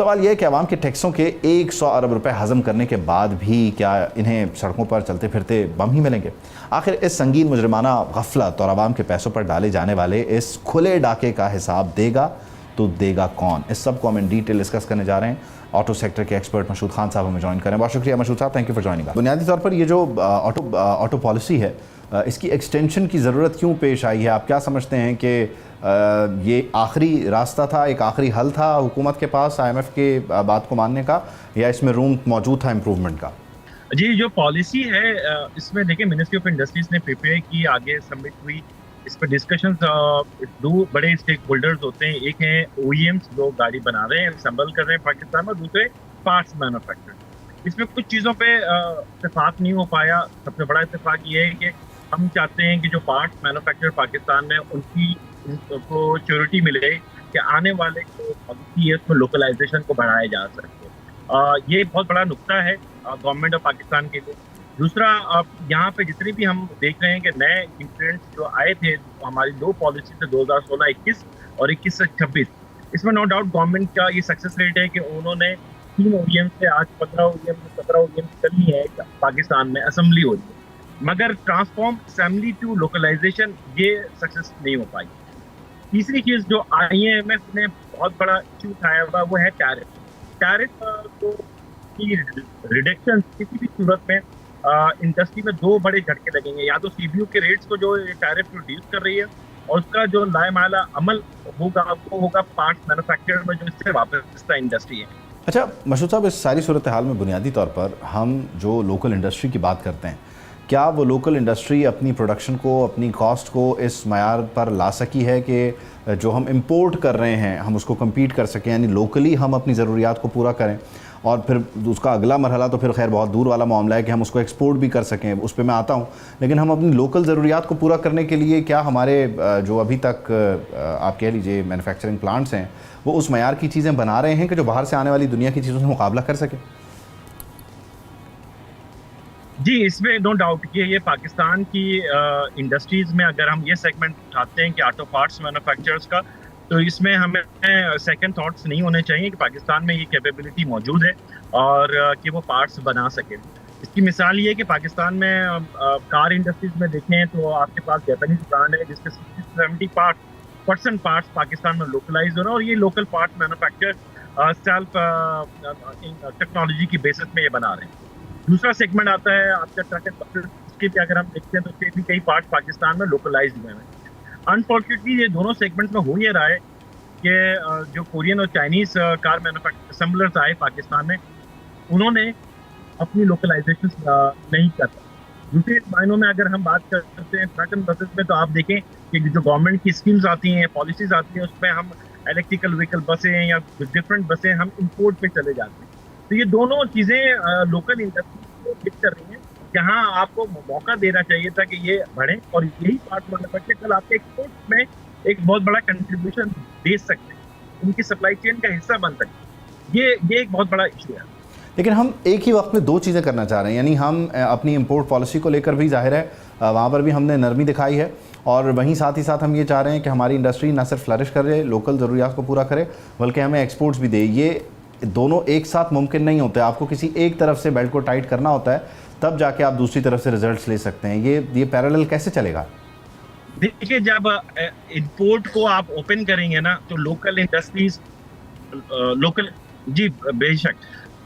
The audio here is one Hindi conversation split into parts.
सवाल यह है कि आवाम के टैक्सों के 100 अरब रुपए हज़म करने के बाद भी क्या इन्हें सड़कों पर चलते फिरते बम ही मिलेंगे? आखिर इस संगीन मुजरिमाना गफलत और आवाम के पैसों पर डाले जाने वाले इस खुले डाके का हिसाब देगा तो देगा कौन? इस सब को हम इन डिटेल डिस्कस करने जा रहे हैं। ऑटो सेक्टर के एक्सपर्ट मशहूद खान साहब हमें ज्वाइन करें। बहुत शुक्रिया मशहूद साहब, थैंक यू फॉर ज्वाइनिंग। बुनियादी तौर पर ये जो ऑटो पॉलिसी है, इसकी एक्सटेंशन की ज़रूरत क्यों पेश आई है? आप क्या समझते हैं कि ये आखिरी रास्ता था, एक आखिरी हल था हुकूमत के पास IMF के बात को मानने का, या इसमें रूम मौजूद था इम्प्रूवमेंट का? जी, जो पॉलिसी है इसमें देखिए मिनिस्ट्री ऑफ इंडस्ट्रीज ने प्रिपेयर की, आगे सबमिट हुई। इस पर डिस्कशंस दो बड़े स्टेक होल्डर्स होते हैं, एक है OEMs जो गाड़ी बना रहे हैं, असेंबल कर रहे हैं पाकिस्तान में, दूसरे पार्ट्स मैन्युफैक्चरर। इसमें कुछ चीज़ों पे इत्तेफाक नहीं हो पाया। सबसे बड़ा इत्तेफाक ये है कि हम चाहते हैं कि जो पार्ट्स मैन्युफैक्चरर पाकिस्तान में उनकी को श्योरिटी मिले कि आने वाले जो पॉलिसी है उसमें लोकलाइजेशन को बढ़ाया जा सके। ये बहुत बड़ा नुक्ता है गवर्नमेंट ऑफ पाकिस्तान के लिए। दूसरा, यहाँ पे जितने भी हम देख रहे हैं कि नए इंसिडेंट्स जो आए थे, हमारी दो पॉलिसी थे 2016-21 और 21 से 26, इसमें नो डाउट गवर्नमेंट का ये सक्सेस रेट है कि उन्होंने 3 OEM से आज 15 OEM 17 OEM कर ली है पाकिस्तान में असेंबली हो रही है, मगर ट्रांसफॉर्म असेंबली टू लोकलाइजेशन ये सक्सेस नहीं हो पाई। तीसरी चीज जो IMF ने बहुत बड़ा इशू उठाया हुआ वो है टैरिफ को की रिडक्शन किसी भी सूरत में इंडस्ट्री में दो बड़े झटके लगेंगे। या तो CBU के रेट्स को जो टैरिफ रिड्यूस कर रही है, और उसका जो लाएमाला अमल होगा वो होगा पार्ट्स मैन्युफैक्चरर में जो इससे वापस इंडस्ट्री है। अच्छा मशहूद साहब, इस सारी सूरत हाल में बुनियादी तौर पर हम जो लोकल इंडस्ट्री की बात करते हैं, क्या वो लोकल इंडस्ट्री अपनी प्रोडक्शन को, अपनी कॉस्ट को इस मयार पर ला सकी है कि जो हम इंपोर्ट कर रहे हैं हम उसको कम्पीट कर सकें, यानी लोकली हम अपनी ज़रूरियात को पूरा करें? और फिर उसका अगला मरहला तो फिर खैर बहुत दूर वाला मामला है कि हम उसको एक्सपोर्ट भी कर सकें, उस पर मैं आता हूँ। लेकिन हम अपनी लोकल ज़रूरियात को पूरा करने के लिए क्या हमारे जो अभी तक आप कह लीजिए मैन्युफैक्चरिंग प्लांट्स हैं वो उस मयार की चीज़ें बना रहे हैं कि जो बाहर से आने वाली दुनिया की चीज़ों से मुकाबला कर सकें? जी, इसमें नो डाउट कि ये पाकिस्तान की इंडस्ट्रीज में अगर हम ये सेगमेंट उठाते हैं कि ऑटो पार्ट्स मैन्युफैक्चरर्स का, तो इसमें हमें सेकंड थॉट्स नहीं होने चाहिए कि पाकिस्तान में ये कैपेबिलिटी मौजूद है और कि वो पार्ट्स बना सके। इसकी मिसाल ये है कि पाकिस्तान में कार इंडस्ट्रीज में देखें तो आपके पास जापानीज ब्रांड है जिसके 60-70% पार्ट्स पाकिस्तान में लोकलाइज हो रहे हैं, और ये local part manufacture self technology की बेसिस में ये बना रहे हैं। दूसरा सेगमेंट आता है आपका ट्रक एंड बसेस, इसके भी अगर हम देखते हैं तो इसके भी कई पार्ट पाकिस्तान में लोकलाइज हुए हैं। अनफॉर्चुनेटली ये दोनों सेगमेंट्स में हो ये रहा है कि जो कोरियन और चाइनीज कार मैन्युफैक्चर असेंबलर्स आए पाकिस्तान में, उन्होंने अपनी लोकलाइजेशन नहीं कर पाए। दूसरे मायनों में अगर हम बात करते हैं ट्रक एंड बसेस में, तो आप देखें कि जो गवर्नमेंट की स्कीम्स आती हैं, पॉलिसीज आती हैं, उसमें हम इलेक्ट्रिकल व्हीकल बसें या डिफरेंट बसें हम इंपोर्ट पे चले जाते हैं। तो ये दोनों चीजें लोकल इंडस्ट्री को हिट कर रही हैं, जहां आपको मौका देना चाहिए था कि ये बढ़े, और यही पार्ट मैन्युफैक्चर कल आपके एक्सपोर्ट में एक बहुत बड़ा कंट्रीब्यूशन दे सकते हैं, उनकी सप्लाई चेन का हिस्सा बन सकते हैं। ये एक बहुत बड़ा इशू है। लेकिन हम एक ही वक्त में दो चीज़ें करना चाह रहे हैं, यानी हम अपनी इंपोर्ट पॉलिसी को लेकर भी जाहिर है वहाँ पर भी हमने नरमी दिखाई है, और वहीं साथ ही साथ हम ये चाह रहे हैं कि हमारी इंडस्ट्री ना सिर्फ फ्लरिश करे, लोकल ज़रूरियात को पूरा करे, बल्कि हमें एक्सपोर्ट्स भी दे। ये दोनों एक साथ मुमकिन नहीं होते। आपको किसी एक तरफ से बेल्ट को टाइट करना होता है, तब जाके आप दूसरी तरफ से रिजल्ट्स ले सकते हैं। ये पैरेलल कैसे चलेगा? देखिए, जब इंपोर्ट को आप ओपन करेंगे ना, तो लोकल इंडस्ट्रीज लोकल जी बेशक,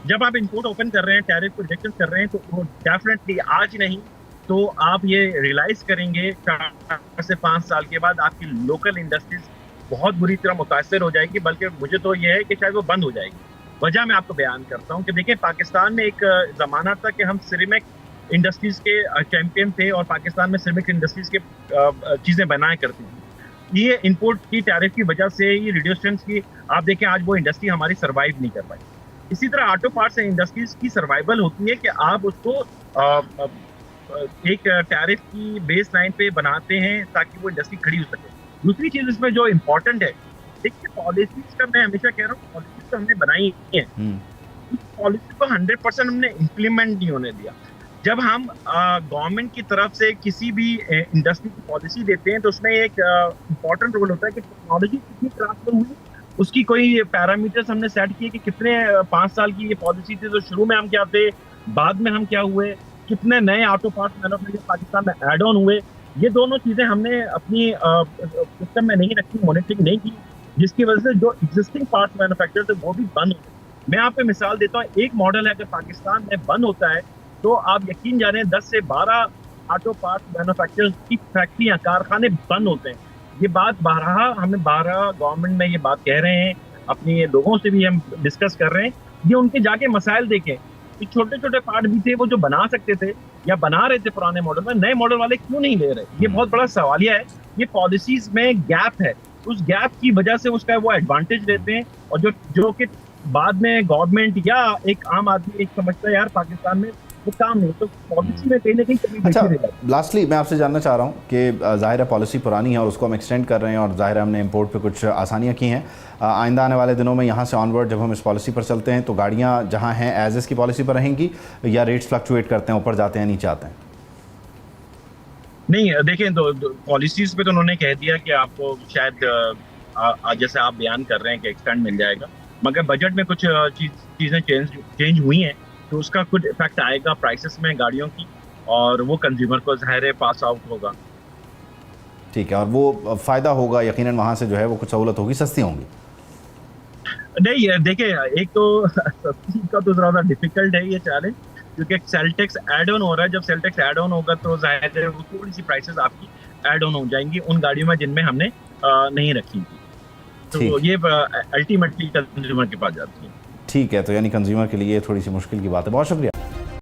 जब आप इंपोर्ट ओपन कर रहे हैं, टैरिफ को रिडक्शन कर रहे हैं, तो वो डेफिनेटली आज नहीं तो आप ये रियलाइज करेंगे 4 से 5 साल के बाद आपकी लोकल इंडस्ट्रीज बहुत बुरी तरह मुतासर हो जाएगी, बल्कि मुझे तो ये है कि शायद वो बंद हो जाएगी। वजह मैं आपको बयान करता हूँ कि देखिए, पाकिस्तान में एक ज़माना था कि हम सिरेमिक इंडस्ट्रीज के चैंपियन थे, और पाकिस्तान में सिरेमिक इंडस्ट्रीज के चीज़ें बनाया करती थी। ये इंपोर्ट की टैरिफ की वजह से, ये रिड्यूशंस की, आप देखें आज वो इंडस्ट्री हमारी सर्वाइव नहीं कर पाई। इसी तरह ऑटो पार्ट्स इंडस्ट्रीज की सर्वाइवल होती है कि आप उसको एक टैरिफ की बेस लाइन पे बनाते हैं ताकि वो इंडस्ट्री खड़ी हो सके। दूसरी चीज़ इसमें जो इम्पोर्टेंट है, देखिए पॉलिसीज का मैं हमेशा कह रहा हूँ, पॉलिसीज तो हमने बनाई है, उस पॉलिसी को 100% हमने इम्प्लीमेंट नहीं होने दिया। जब हम गवर्नमेंट की तरफ से किसी भी इंडस्ट्री की पॉलिसी देते हैं, तो उसमें एक इम्पॉर्टेंट रोल होता है कि टेक्नोलॉजी कितनी ट्रांसफर हुई उसकी कोई पैरामीटर्स हमने सेट किए कि कितने 5 साल की ये पॉलिसी थी तो शुरू में हम क्या थे, बाद में हम क्या हुए, कितने नए ऑटो पार्ट्स मैन्युफैक्चर पाकिस्तान में ऐड ऑन हुए, ये दोनों चीजें हमने अपनी सिस्टम में नहीं रखी, मॉनिटरिंग नहीं की, जिसकी वजह से जो एग्जिस्टिंग पार्ट्स मैन्युफैक्चर थे वो भी बंद हो गए। मैं यहाँ पे मिसाल देता हूँ, एक मॉडल है अगर पाकिस्तान में बंद होता है तो आप यकीन जाने 10 से 12 ऑटो पार्ट मैन्युफैक्चरर्स की फैक्ट्रियां, कारखाने बंद होते हैं। ये बात बारहा हमें 12 गवर्नमेंट में ये बात कह रहे हैं, अपने लोगों से भी हम डिस्कस कर रहे हैं, ये उनके जाके मसाइल देखें। ये छोटे छोटे पार्ट भी थे वो जो बना सकते थे या बना रहे थे पुराने मॉडल में, नए मॉडल वाले क्यों नहीं ले रहे? ये बहुत बड़ा सवालिया है। ये पॉलिसीज में गैप है, उस गैप की वजह से उसका वो एडवांटेज लेते हैं, और जो कि बाद में गवर्नमेंट या एक आम आदमी एक समझता है यार पाकिस्तान में वो काम नहीं, तो पॉलिसी में कहीं ना कहीं कमी अच्छा, देखी रह जाती है। लास्टली मैं आपसे जानना चाह रहा हूँ कि ज़ाहिर है पॉलिसी पुरानी है और उसको हम एक्सटेंड कर रहे हैं, और ज़ाहिर है हमने इंपोर्ट पे कुछ आसानियाँ की हैं। आइंदा आने वाले दिनों में यहाँ से ऑनवर्ड जब हम इस पॉलिसी पर चलते हैं तो गाड़ियाँ जहाँ हैं एज एस की पॉलिसी पर रहेंगी, या रेट्स फ्लक्चुएट करते हैं, ऊपर जाते हैं नीचे आते हैं? नहीं देखें, तो पॉलिसीज पे तो उन्होंने कह दिया कि आपको शायद जैसे आप बयान कर रहे हैं कि एक्सटेंड मिल जाएगा, मगर बजट में कुछ चीज़ें चेंज हुई हैं, तो उसका कुछ इफेक्ट आएगा प्राइसेस में गाड़ियों की, और वो कंज्यूमर को ज़ाहिर पास आउट होगा। ठीक है, और वो फ़ायदा होगा यकीनन, वहाँ से जो है वो कुछ सहूलत होगी, सस्ती होंगी। नहीं देखिए, एक तो सब्सिडी का तो ज़्यादा डिफिकल्ट है ये चैलेंज, क्योंकि सेल टैक्स ऐड ऑन हो रहा है। जब सेल टैक्स ऐड ऑन होगा तो ज़ाहिर है वो थोड़ी सी प्राइसेस आपकी ऐड ऑन हो जाएंगी उन गाड़ियों में जिनमें हमने नहीं रखी थी, तो ये अल्टीमेटली कंज्यूमर के पास जाती है। ठीक है, तो यानी कंज्यूमर के लिए थोड़ी सी मुश्किल की बात है। बहुत शुक्रिया।